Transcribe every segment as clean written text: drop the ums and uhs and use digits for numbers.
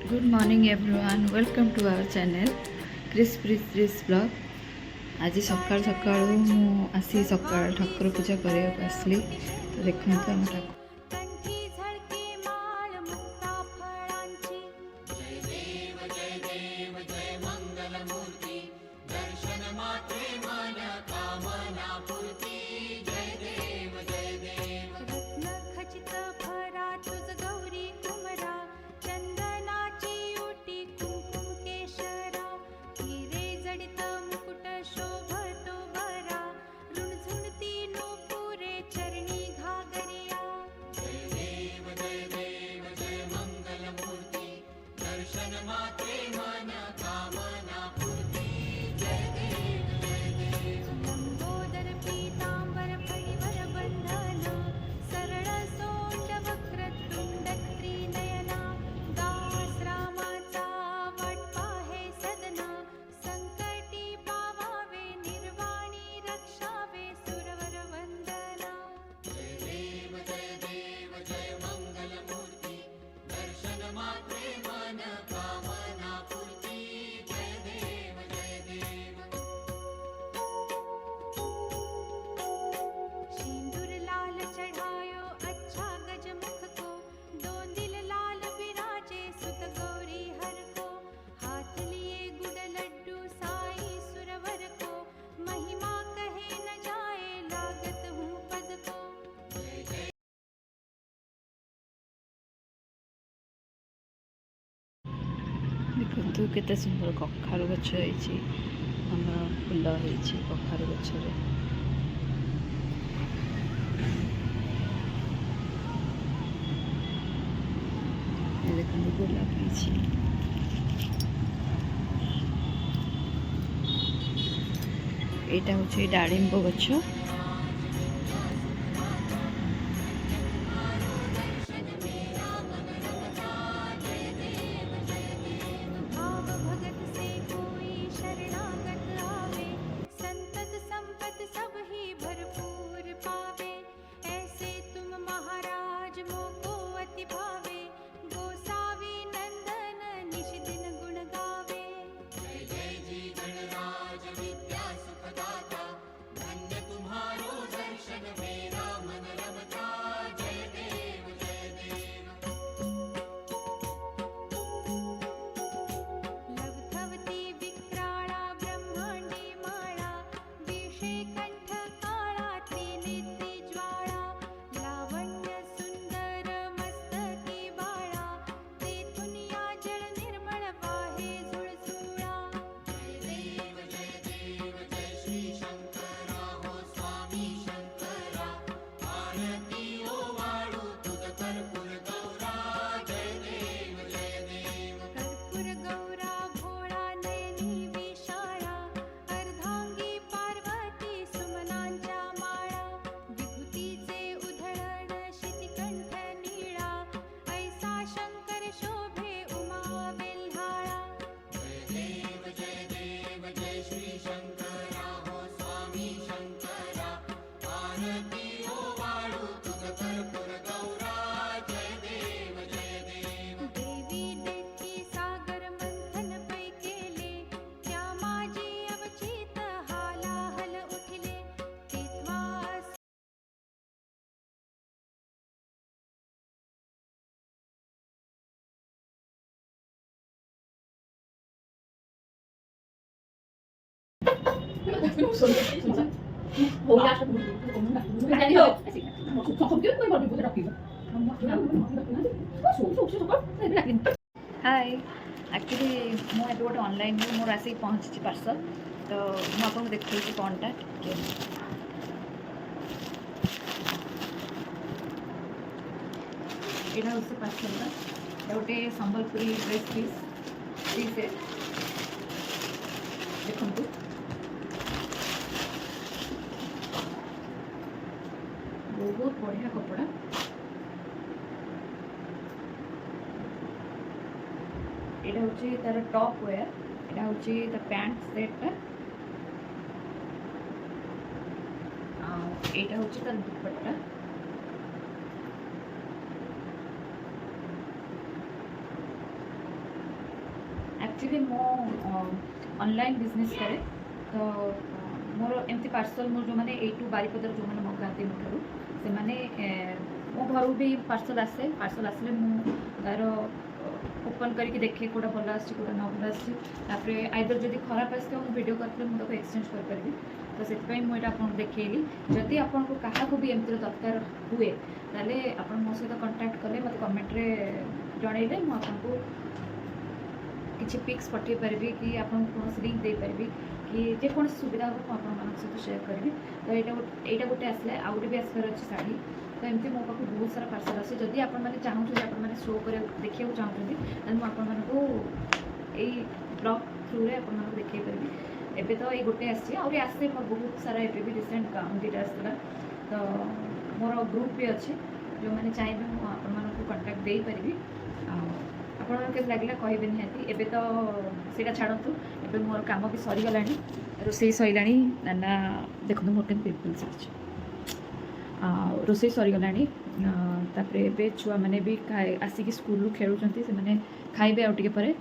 Good morning everyone, welcome to our channel Chris blog. आज सकाल सकाल आसी सकाल ठाकुर पूजा करने आसली तो देखते आम ठाकुर देखु केते सुंदर कखारु गछ होइछि आम फूल होइछि कखारु गछ रे। देखु गोलाप होइछि। एटा होछि डाळिंब गछ। हाय एक्चुअली मुझे गोटे ऑनलाइन मोर आसिक पहुँची पार्सल तो मुझे देखी कौनटा यहाँ हूँ पार्सल गोटे संबलपुरी ड्रेस पीस सेट देखु बहुत बढ़िया कपड़ा। यहाँ हूँ तार टॉप वेयर, यहाँ हूँ तार पैंट सेटा, यहाँ हूँ तार दुपट्टा। एक्चुअली मो ऑनलाइन बिजनेस करे तो मोर एमती पार्सल मोर जो मैंने एटू बारिपदर जो मैंने मगाती मोठू से मैंने मो घर भी पार्सल आसे पार्सल आसले मु तार ओपन करके देखे कौटा भल आसा न भल आसपर आइदर जब खराब आसो मुझे वीडियो करते मुझे एक्सचेंज करी तो से मुझे आपको देखेली जदि आपको क्या भी एमती दरकार हुए ताले आप मो सहित कंटाक्ट कले मत कमेंट्रे जनइले मुझे किसी पिक्स पठे पारि कि आप कौन लिंक दे पारि कि जेको सुविधा हो सहित सेयार करी तो यहाँ गोटे आसला आउ गोटे भी आसबार अच्छे शाढ़ी तो एमती मो पाक बहुत सारा पार्सल आसे जदि आप चाहूँ आप शो कर देखा चाहते मुझे आपको यही ब्लॉग थ्रू रे आप देखे पारि एबे तो ये गोटे आसी आसे मोर बहुत सारा एबे भी रिसेंट गाउन दुटा आसला तो मोर ग्रुप भी अच्छे जो मैंने चाहिए मुझे कंटाक्ट दे पारि आपन केमती लगे कहे निहाती एबे तो सीटा छाड़तु एबे मोर काम भी सरीगला रोसे सरला नाना देखो मोर के पिंपल्स अच्छे रोसे सरीगला तापर छुआ मैंने भी आसिक स्कूल खेलुंट से खाइबे आउटे पर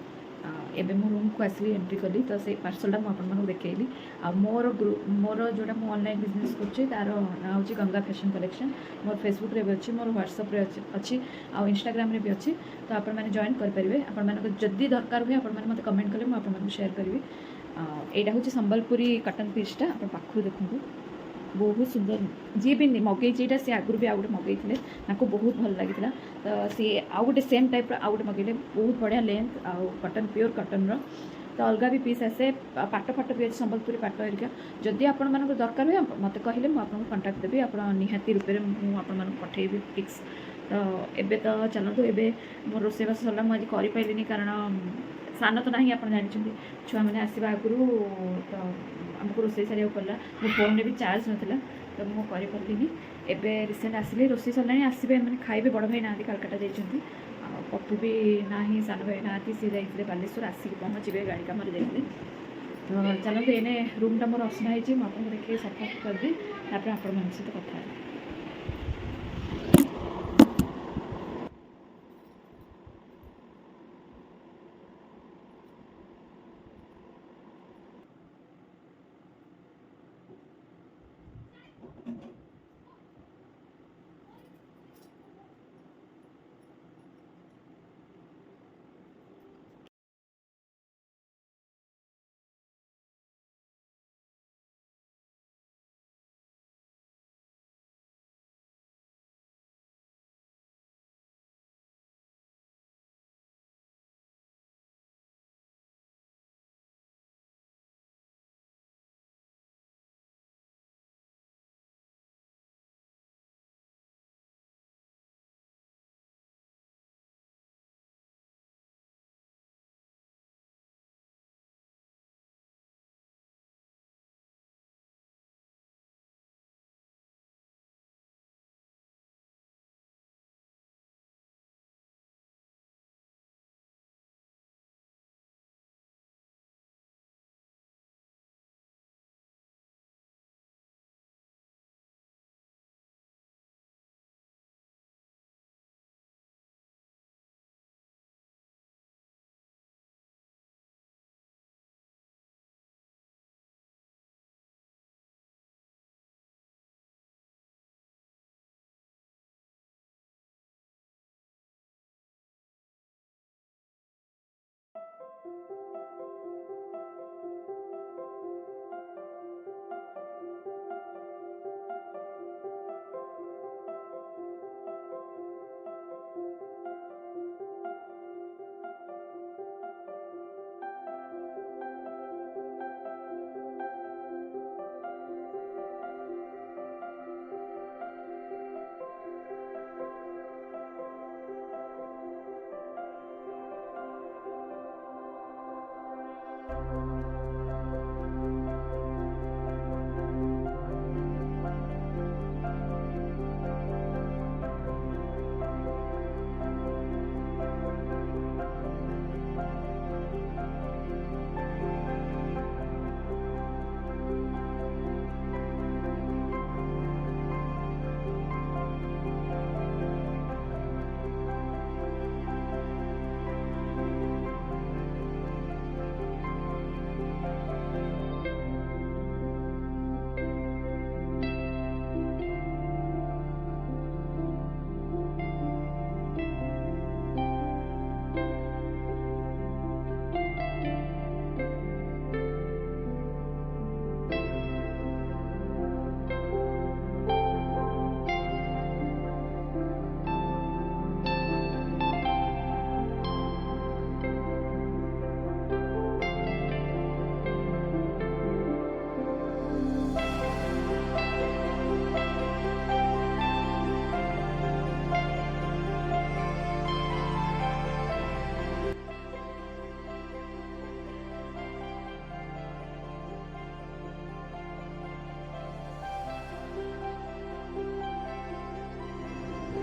एबे मो रूम को आसली एंट्री कली तो से पार्सलटा मुझे देखली आ मोर ग्रुप मोर जोटा मु ऑनलाइन बिजनेस कर तार ना हूँ गंगा फैशन कलेक्शन मोर फेसबुक रे भी अच्छी मोर व्हाट्सअप रे अच्छी आ इंस्टाग्राम रे भी अच्छी तो आप जॉइन करेंगे आप जदि दरकार हुए आप मत कमेंट कले मुझे शेयर करी यहाँ हूँ संबलपुरी कटन पीसटा आप पाखु देखूँ बहुत सुंदर जी भी मगई सी आगुरी भी आउ गए मगई बहुत भल लगी तो सी आउ गए सेम टाइप आउ गए मगैले बहुत बढ़िया लेंथ आउ कटन प्योर कटन तो अलग भी पीस आसे पाट फाट भी अच्छे संबलपुरी पाट एरिका जदि आप दरकार हुए मत कहले मुझे कंटाक्ट देवी आप निहाती रूप में पठेबी पिक्स तो एबे तो चलतु एबे मोर रोसेबास सरला मुझे करें कारण सान तो ना आप जानते छुआ मैंने आसवा आगु तो आमको रोसे सारे पड़ा मो फोन भी चार्ज नाला तो मुझे करें एबे रिसेंट आसिले रोसे सरला आसबे मैंने खाइबे बड़ भाई ना कालकाटा जाइए पप्पू भी ना सान भाई ना सी जाइए बालेश्वर आसिक पहुँचे गाड़ी कम जाइए तो चलते एने रूमटा मोर असना है मुझे देखिए सफा करदी आप सहित कथा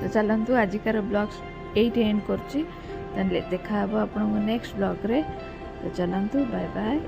तो चलतु आजिकार ब्लॉग ये एंड कर देखा आपको नेक्स्ट ब्लॉग रे। तो चलतु बाय बाय।